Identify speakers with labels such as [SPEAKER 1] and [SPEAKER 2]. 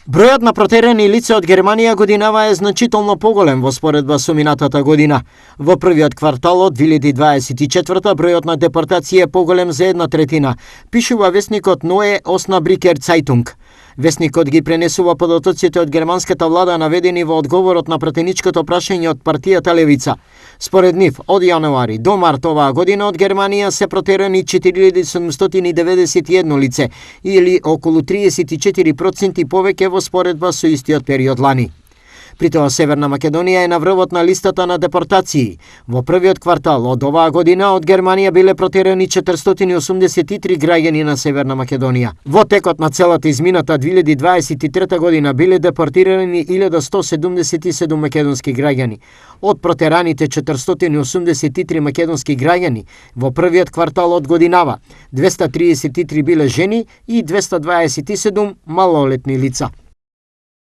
[SPEAKER 1] Бројот на протерани лица од Германија годинава е значително поголем во споредба со минатата година. Во првиот квартал од 2024 бројот на депортација е поголем за 1/3, пишува весникот Neue Osnabrücker Zeitung. Весникот ги пренесува податоците од германската влада наведени во одговорот на пратеничкото прашање од партијата Левица. Според нив, од јануари до март оваа година од Германија се протерани 4791 лице, или околу 34% повеќе во споредба со истиот период лани. При тоа Северна Македонија е на врвот на листата на депортации. Во првиот квартал од оваа година од Германија биле протерани 483 граѓани на Северна Македонија. Во текот на целата измината 2023 година биле депортирани 1177 македонски граѓани. Од протераните 483 македонски граѓани во првиот квартал од годинава 233 биле жени и 227 малолетни лица.